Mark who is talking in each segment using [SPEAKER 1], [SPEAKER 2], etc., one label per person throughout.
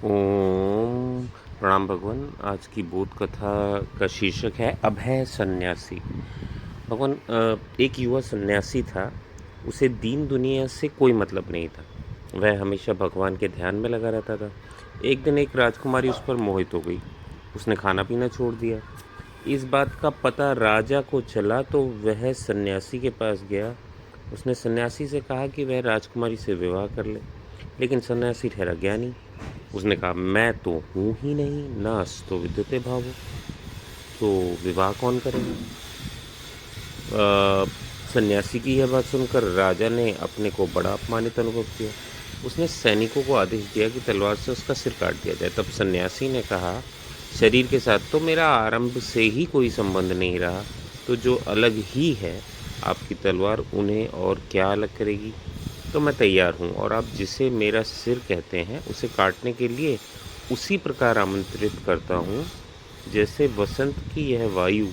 [SPEAKER 1] ओम प्रणाम भगवान। आज की बोध कथा का शीर्षक है अभय सन्यासी। भगवान, एक युवा सन्यासी था। उसे दीन दुनिया से कोई मतलब नहीं था। वह हमेशा भगवान के ध्यान में लगा रहता था। एक दिन एक राजकुमारी उस पर मोहित हो गई। उसने खाना पीना छोड़ दिया। इस बात का पता राजा को चला तो वह सन्यासी के पास गया। उसने सन्यासी से कहा कि वह राजकुमारी से विवाह कर ले, लेकिन सन्यासी ठहरा ज्ञानी। उसने कहा, मैं तो हूँ ही नहीं, नास्तो विद्युते भावो, तो विवाह कौन करेगा। अ, सन्यासी की यह बात सुनकर राजा ने अपने को बड़ा अपमानित अनुभव किया। उसने सैनिकों को आदेश दिया कि तलवार से उसका सिर काट दिया जाए। तब सन्यासी ने कहा, शरीर के साथ तो मेरा आरंभ से ही कोई संबंध नहीं रहा, तो जो अलग ही है, आपकी तलवार उन्हें और क्या अलग करेगी। तो मैं तैयार हूँ, और आप जिसे मेरा सिर कहते हैं उसे काटने के लिए उसी प्रकार आमंत्रित करता हूँ जैसे वसंत की यह वायु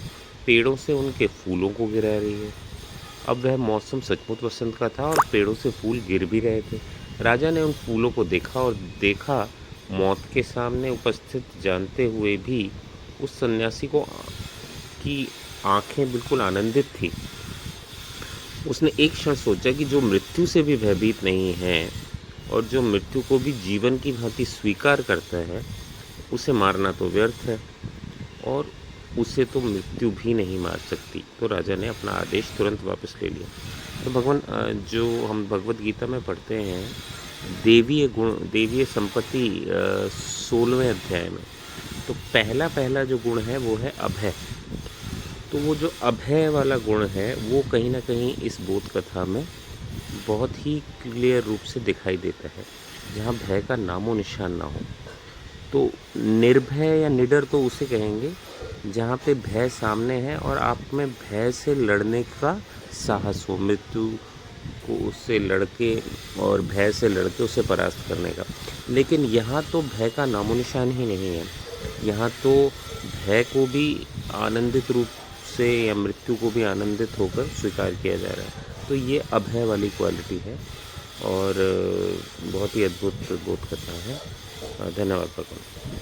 [SPEAKER 1] पेड़ों से उनके फूलों को गिरा रही है। अब वह मौसम सचमुच वसंत का था और पेड़ों से फूल गिर भी रहे थे। राजा ने उन फूलों को देखा और देखा मौत के सामने उपस्थित जानते हुए भी उस सन्यासी को की आंखें बिल्कुल आनंदित थी। उसने एक क्षण सोचा कि जो मृत्यु से भी भयभीत नहीं है और जो मृत्यु को भी जीवन की भांति स्वीकार करता है, उसे मारना तो व्यर्थ है, और उसे तो मृत्यु भी नहीं मार सकती। तो राजा ने अपना आदेश तुरंत वापस ले लिया। तो भगवान, जो हम भगवत गीता में पढ़ते हैं, देवीय गुण, देवीय संपत्ति 16वें अध्याय में, तो पहला पहला जो गुण है वो है अभय। तो वो जो अभय वाला गुण है वो कहीं ना कहीं इस बोध कथा में बहुत ही क्लियर रूप से दिखाई देता है। जहाँ भय का नामो निशान ना हो, तो निर्भय या निडर तो उसे कहेंगे जहाँ पे भय सामने है और आप में भय से लड़ने का साहस हो, मृत्यु को उससे लड़के और भय से लड़के उसे परास्त करने का। लेकिन यहाँ तो भय का नामो निशान ही नहीं है। यहाँ तो भय को भी आनंदित रूप से या मृत्यु को भी आनंदित होकर स्वीकार किया जा रहा है। तो ये अभय वाली क्वालिटी है, और बहुत ही अद्भुत बोध कथा है। धन्यवाद भगवान।